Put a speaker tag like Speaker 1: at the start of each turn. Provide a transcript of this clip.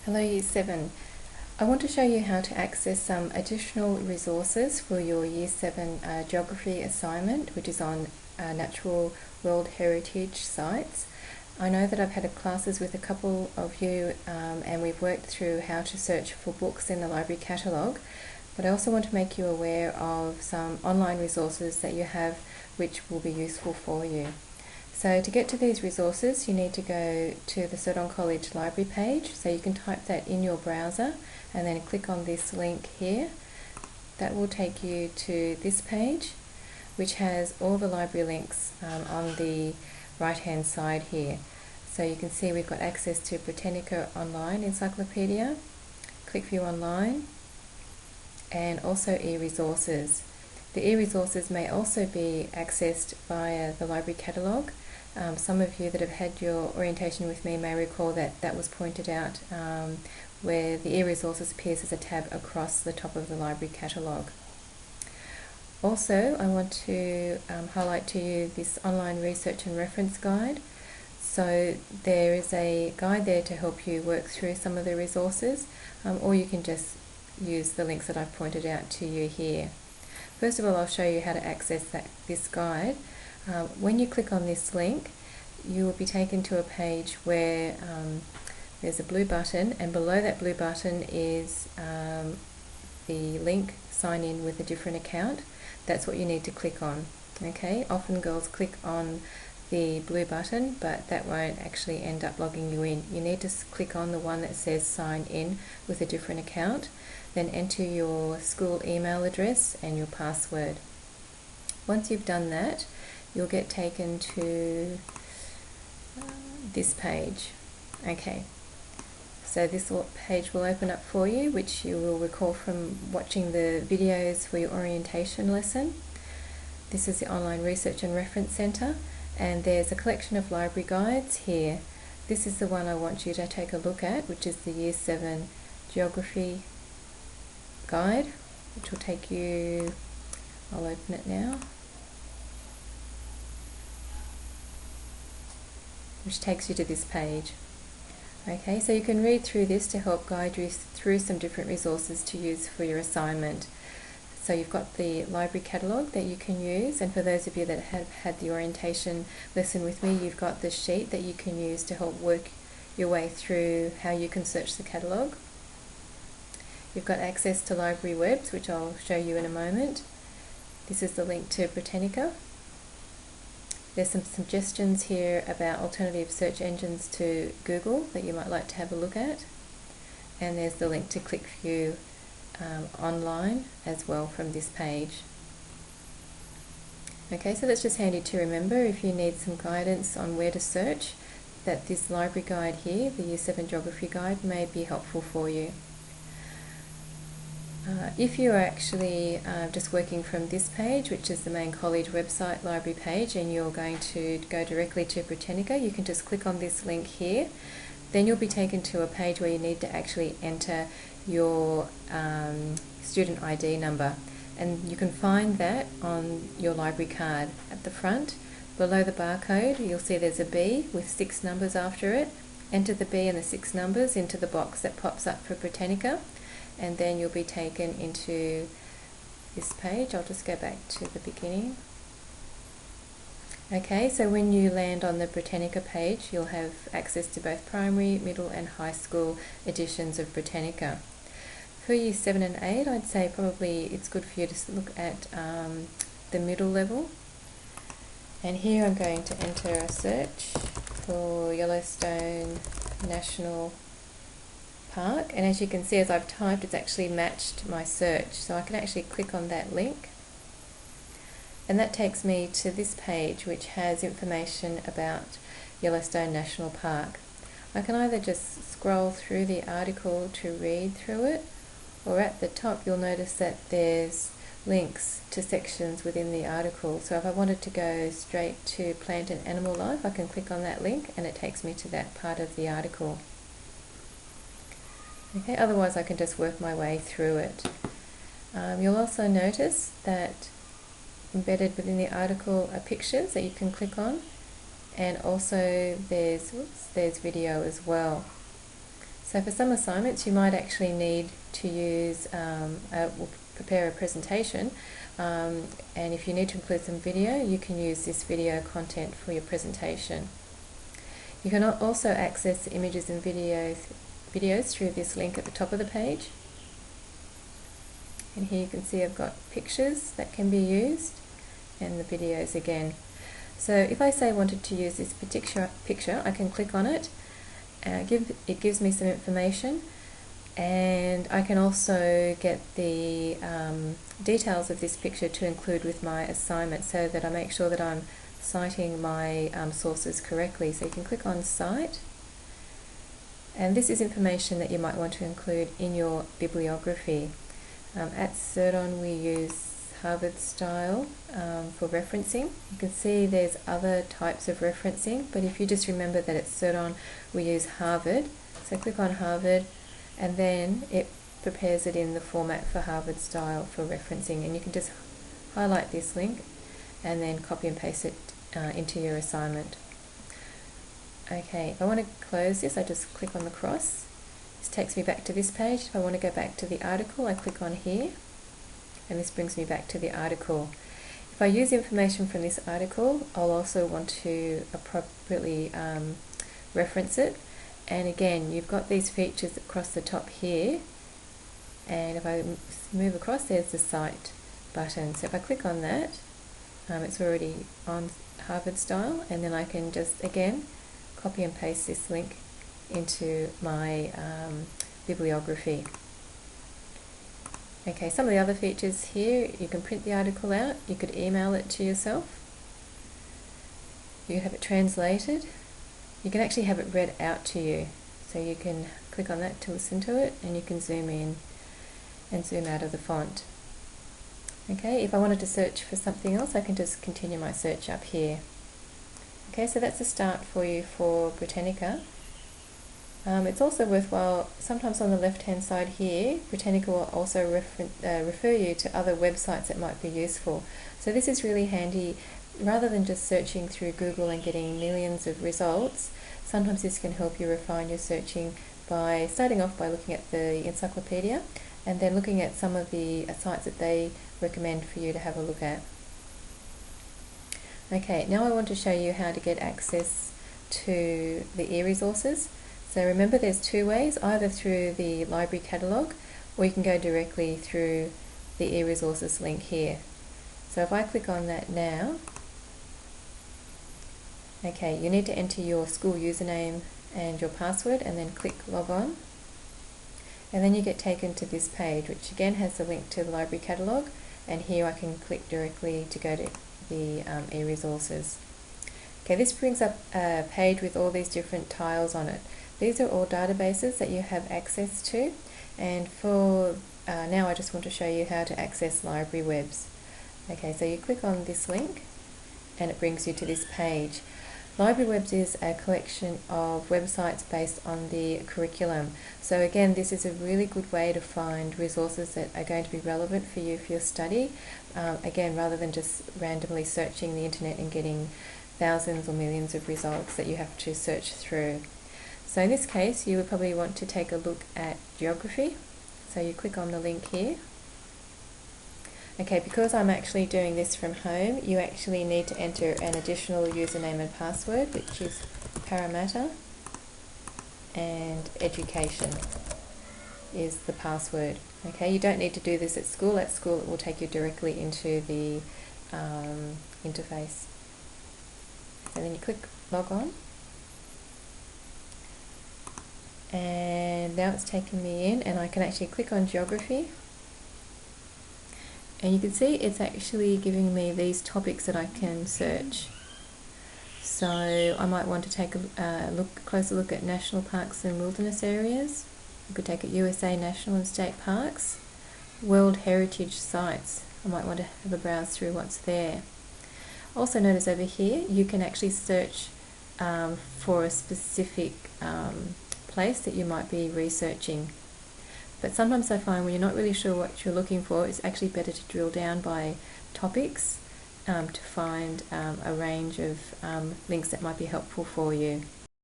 Speaker 1: Hello Year 7. I want to show you how to access some additional resources for your Year 7 geography assignment, which is on natural world heritage sites. I know that I've had classes with a couple of you and we've worked through how to search for books in the library catalogue, but I also want to make you aware of some online resources that you have which will be useful for you. So to get to these resources, you need to go to the Cerdon College library page. So you can type that in your browser and then click on this link here. That will take you to this page, which has all the library links on the right hand side here. So you can see we've got access to Britannica online Encyclopedia, click View Online, and also e-resources. The e-resources may also be accessed via the library catalogue. Some of you that have had your orientation with me may recall that that was pointed out where the e-resources appears as a tab across the top of the library catalogue. Also, I want to highlight to you this online research and reference guide. So there is a guide there to help you work through some of the resources, or you can just use the links that I've pointed out to you here. First of all, I'll show you how to access this guide. When you click on this link, you will be taken to a page where there's a blue button, and below that blue button is the link sign in with a different account. That's what you need to click on. Okay, often girls click on the blue button, but that won't actually end up logging you in. You need to click on the one that says sign in with a different account, then enter your school email address and your password. Once you've done that, you'll get taken to this page. Okay, so this page will open up for you, which you will recall from watching the videos for your orientation lesson. This is the Online Research and Reference Centre, and there's a collection of library guides here. This is the one I want you to take a look at, which is the Year 7 Geography Guide, which will take you, I'll open it now, which takes you to this page. Okay, so you can read through this to help guide you through some different resources to use for your assignment. So you've got the library catalogue that you can use, and for those of you that have had the orientation lesson with me, you've got the sheet that you can use to help work your way through how you can search the catalogue. You've got access to library webs, which I'll show you in a moment. This is the link to Britannica. There's some suggestions here about alternative search engines to Google that you might like to have a look at. And there's the link to ClickView online as well from this page. Okay, so that's just handy to remember if you need some guidance on where to search, that this library guide here, the Year 7 Geography Guide, may be helpful for you. If you are actually just working from this page, which is the main college website library page, and you're going to go directly to Britannica, you can just click on this link here. Then you'll be taken to a page where you need to actually enter your student ID number, and you can find that on your library card at the front. Below the barcode, you'll see there's a B with 6 numbers after it. Enter the B and the 6 numbers into the box that pops up for Britannica, and then you'll be taken into this page. I'll just go back to the beginning. Okay, so when you land on the Britannica page, you'll have access to both primary, middle and high school editions of Britannica. For Year 7 and 8, I'd say probably it's good for you to look at the middle level. And here I'm going to enter a search for Yellowstone National Park, and as you can see, as I've typed, it's actually matched my search, so I can actually click on that link, and that takes me to this page which has information about Yellowstone National Park. I can either just scroll through the article to read through it, or at the top you'll notice that there's links to sections within the article. So if I wanted to go straight to plant and animal life, I can click on that link and it takes me to that part of the article. Okay, otherwise I can just work my way through it. You'll also notice that embedded within the article are pictures that you can click on, and also there's video as well. So for some assignments you might actually need to use, prepare a presentation, and if you need to include some video, you can use this video content for your presentation. You can also access images and videos through this link at the top of the page. And here you can see I've got pictures that can be used and the videos again. So if I say I wanted to use this particular picture, I can click on it. It gives me some information, and I can also get the details of this picture to include with my assignment so that I make sure that I'm citing my sources correctly. So you can click on Cite, and this is information that you might want to include in your bibliography. At Cerdon we use Harvard style for referencing. You can see there's other types of referencing, but if you just remember that at Cerdon we use Harvard, so click on Harvard, and then it prepares it in the format for Harvard style for referencing, and you can just highlight this link and then copy and paste it into your assignment. Okay, if I want to close this, I just click on the cross. This takes me back to this page. If I want to go back to the article, I click on here, and this brings me back to the article. If I use information from this article, I'll also want to appropriately reference it. And again, you've got these features across the top here, and if I move across, there's the Cite button. So if I click on that, it's already on Harvard style, and then I can just again copy and paste this link into my bibliography. Okay, some of the other features here, you can print the article out, you could email it to yourself, you can have it translated, you can actually have it read out to you, so you can click on that to listen to it, and you can zoom in and zoom out of the font. Okay, if I wanted to search for something else, I can just continue my search up here. Okay, so that's a start for you for Britannica. It's also worthwhile, sometimes on the left hand side here, Britannica will also refer you to other websites that might be useful. So this is really handy. Rather than just searching through Google and getting millions of results, sometimes this can help you refine your searching by starting off by looking at the Encyclopedia and then looking at some of the sites that they recommend for you to have a look at. Okay, now I want to show you how to get access to the e-resources. So remember, there's two ways, either through the library catalogue or you can go directly through the e-resources link here. So if I click on that now, okay, you need to enter your school username and your password and then click log on, and then you get taken to this page, which again has the link to the library catalogue, and here I can click directly to go to the e-resources. Okay, this brings up a page with all these different tiles on it. These are all databases that you have access to, and for now I just want to show you how to access library webs. Okay, so you click on this link and it brings you to this page. Library Webs is a collection of websites based on the curriculum. So again, this is a really good way to find resources that are going to be relevant for you for your study. Again, rather than just randomly searching the internet and getting thousands or millions of results that you have to search through. So in this case, you would probably want to take a look at geography. So you click on the link here. Okay, because I'm actually doing this from home, you actually need to enter an additional username and password, which is Parramatta, and education is the password. Okay, you don't need to do this at school. At school it will take you directly into the interface. And then you click log on, and now it's taken me in, and I can actually click on geography. And you can see it's actually giving me these topics that I can search. So I might want to take a closer look at national parks and wilderness areas. You could take at USA national and state parks. World heritage sites. I might want to have a browse through what's there. Also notice over here you can actually search for a specific place that you might be researching. But sometimes I find when you're not really sure what you're looking for, it's actually better to drill down by topics to find a range of links that might be helpful for you.